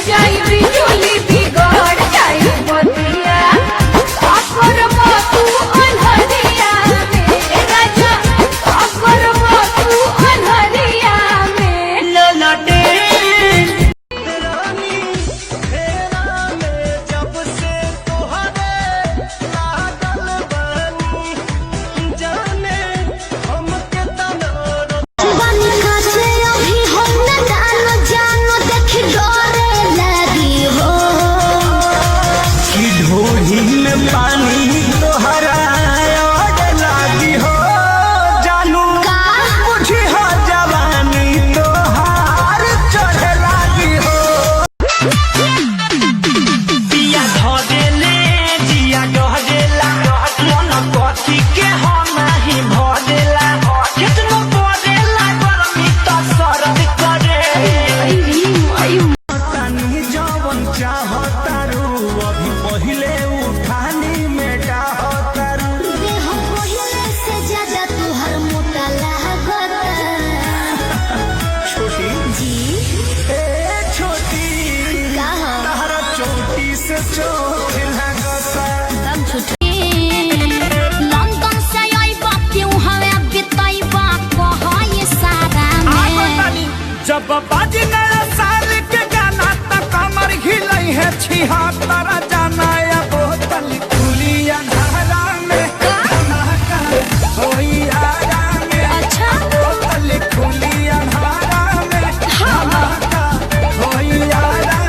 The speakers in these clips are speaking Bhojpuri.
जाई बिजुली बिगड़ जाई बतिया अकर तू अनहरिया में राजा अकर तू अनहरिया में ललटे लंदन से आई बात क्यों हमें बिताई बात को है सारा में जब बाजी नया साल के गाना तक कमर हिलाई है 76 जाना या बोतल खुली अंधारा में धमाका होई आरा में अच्छा बोतल खुली अंधारा में धमाका होई आरा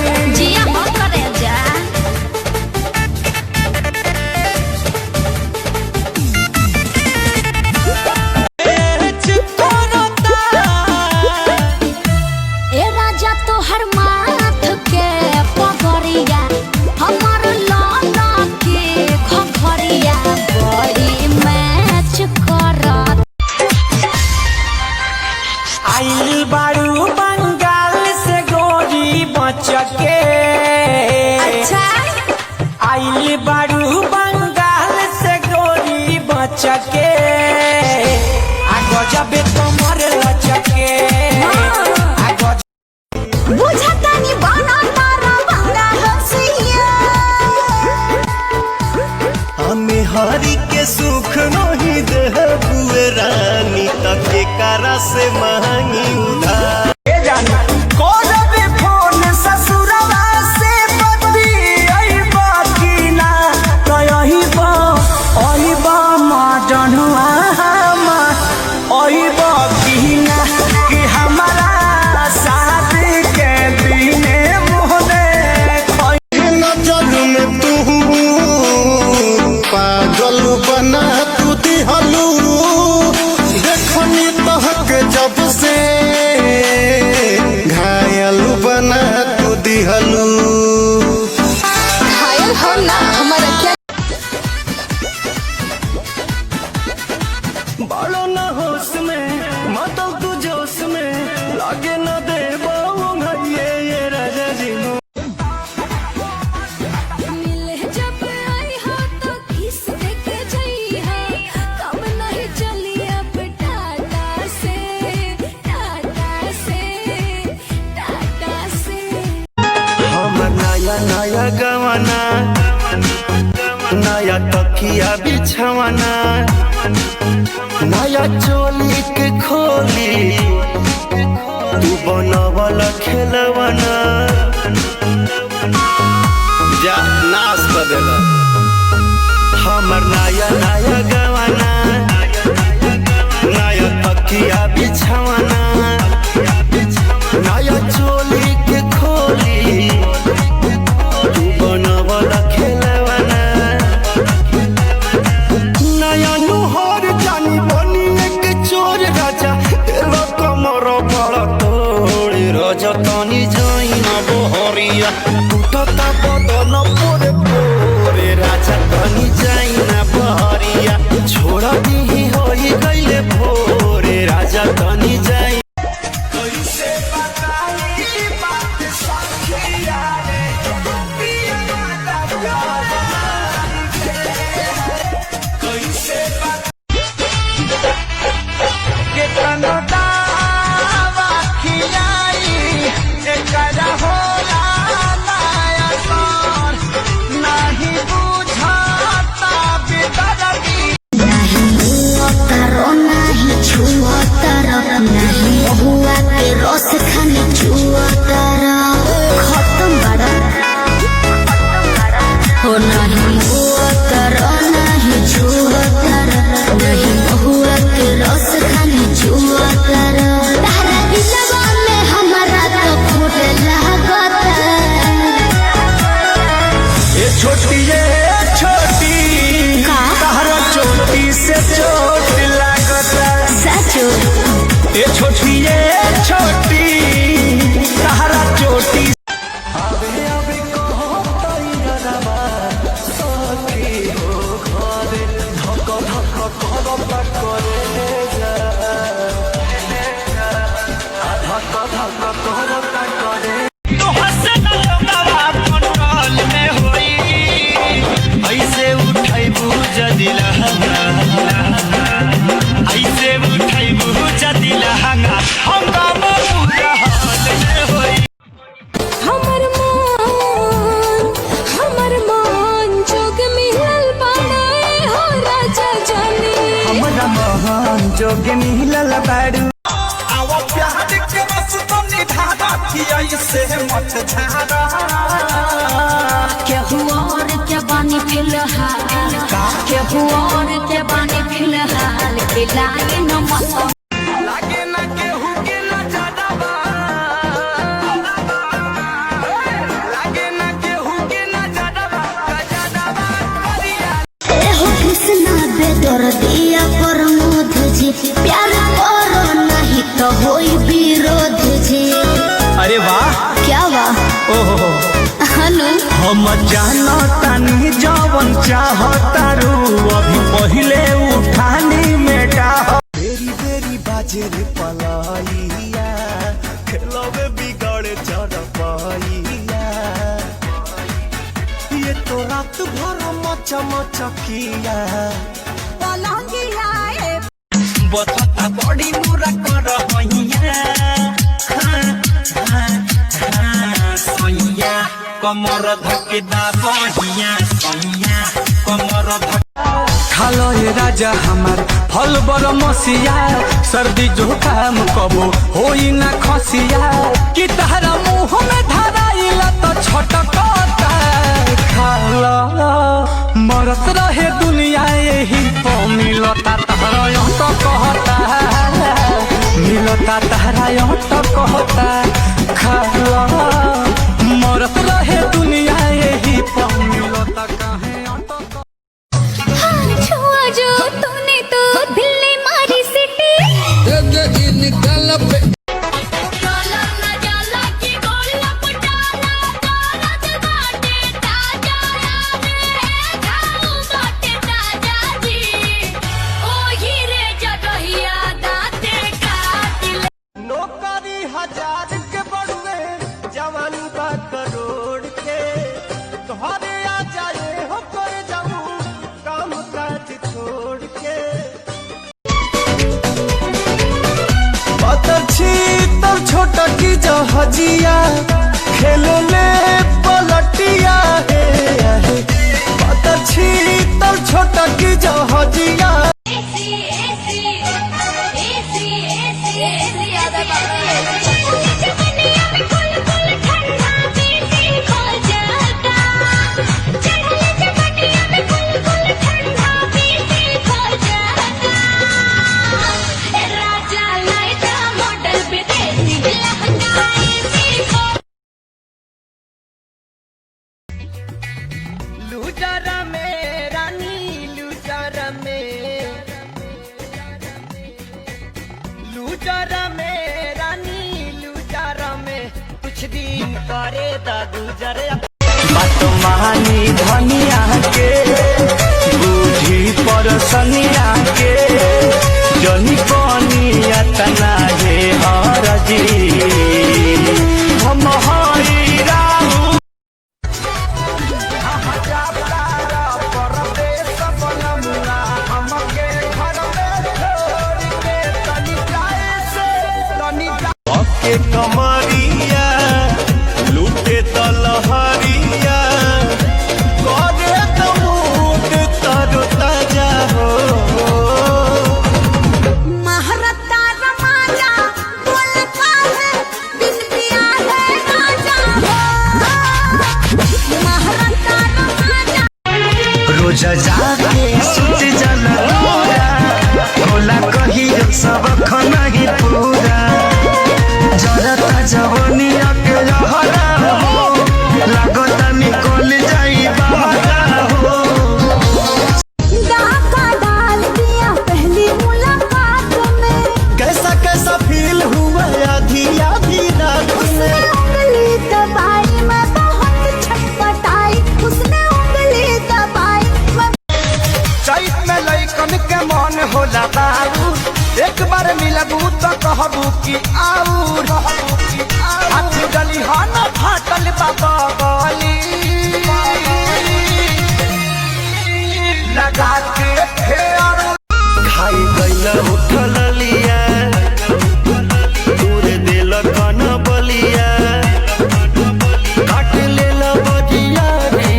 में जिया हो करे जा ए राजा तो हर माथ के पगड़िया हमार लाला के खखरिया बड़ी मैच करत आइल बारू बंगाल से गोरी बचके अच्छा आइल बारू बंगाल से गोरी बचके गजबे कमर लचके बुझतानी बना तारा भंगा हसिया हमें हरी के सुख नहीं दे बुए रानी तके कारा से महंगी उधार फोन ससुरवा से बदी अइबा की ना कहिबा अइबा माँ जनुआ अइबा की ना कि हमारा साथ के दिने मोहने नजर में तू पागल बना तू दिहलू देखनी तहक जब से घायल बना तू दिहलू घायल हो ना हमारा क्या बालो न होश में मतलब तू जोश में लागे न दे ये राजा जी मिले जब आई हो तो किस देके जाई है कम नहीं चली अब टाटा से हम नया नया गवाना नया तकिया बिछवाना नया चोली के खोली तू बनवल खेलवाना जा नाश कर देला हमर नया नया गवाना नया तकिया बिछवाना नया चोली के खोली तू बनवल खेलवाना नया नुहर जानी बनी एक चोर राजा तेरा कमर बड़ा तोड़ राजा तानी जाई ना बहरिया टूटता बदन पोरे पोरे राजा तानी जाई ना बहरिया छोटी तहरा चोटी से चोट लागता सचो ए छोटी तहरा चोटी अबे अबे कहो तैयारबा सखी हो घरे धक धक करता करे जा धक धक करता करे तो हसन लगवा कंट्रोल में होई ऐसे उठाई बुझ दिला ऐसे उठाई बुझ दिला हंगामा पूरा हाल में होई हमर मान जोग मिलल बनाए हो राजा जाने हमरा महान जोग मिलल बाड़ू आवा प्यार के बस तुम निधारा किया से मत झारा केहू और के बानी फिलहाल केहू और के बानी फिलहाल खिलाए न मौसम लागे ना केहू के ना ज्यादा बा लागे ना केहू के ना ज्यादा बा करिया एहो कृष्णा बेदर दिया प्रमोद जी प्यार करो नहीं तो होई विरोध जी। अरे वाह क्या वाह ओहो हनु हम जानो तानी जवन चाहतारू अभी पहिले उठानी में डाह बेरी बेरी बाजे रे पलाइया खेलवे बिगड़े चरपाइया ये तो रात भर मच मचकिया पलंगिया बता बड़ी मुरा कर होइया सोइया कमर धकेदा बहिया सोइया कमर खालो ये राजा हमार फल बर मसिया सर्दी जुकाम कबो होई ना खसिया कि तहरा मुंह में धराइला तो छटकता खाला मरत रहे दुनिया यही तो मिलता तहरा यो तो कहता मिलता तहरा यो तो कहता खाला मरत रहे दुनिया यही तो मिलता काहे अटक छुआ जो तूने तो दिल ने मारी सिटी निकाल पे जाला ना जाला की गोला पटाला दर्द बाटे ताजा रे घाव बाटे ताजा जी ओ हीरे जगहिया दाते कातिल नौकरी 1000 के बढ़वे जवानी बा करोड़ के घरे आ जाए हो कर जाऊं काम काज छोड़ के पतछी तो छोटा की जहाजिया खेले ले पलटिया है पतछी तो छोटा की जहाजिया AC AC AC AC AC आधा बाबू जवनिया में फुल फुल ठंडा बीसी खो जाता चढ़ले जवनिया में फुल फुल ठंडा बीसी खो जाता ए राजा लाइटा मॉडल विदेशी लहंगा एसी खो लूजरा में रानी लूजरा में रानी लूजरा में कुछ दिन करे दा गुजर बात महानी धनिया के बूढ़ी परसनिया के जनी कनिया तना हे हरजी हम हई राहु के कमरिया लूटे तलहरिया करे तमूट तरो ताजा हो महारता रमाजा बोल काहे बिन पिया है राजा महारता रमाजा रोज जाके सुत जल होला कही सब खनाही पूरा जरता एक बार मिलबू तो कहबू कि आऊर हाथ गली हन फाटल बाबा गली लगा के फेर खाई गईला उठल लिया दूर दिल कन बलिया काट लेला बजिया रे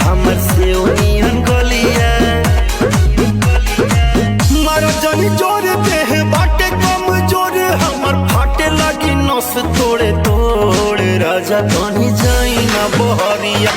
हमर से ओनियन गलिया मारो जनी जोर देह बाटे कम जोर हमर फाटे लगी नस तोड़े तोड़े राजा कहीं जाई ना बहरिया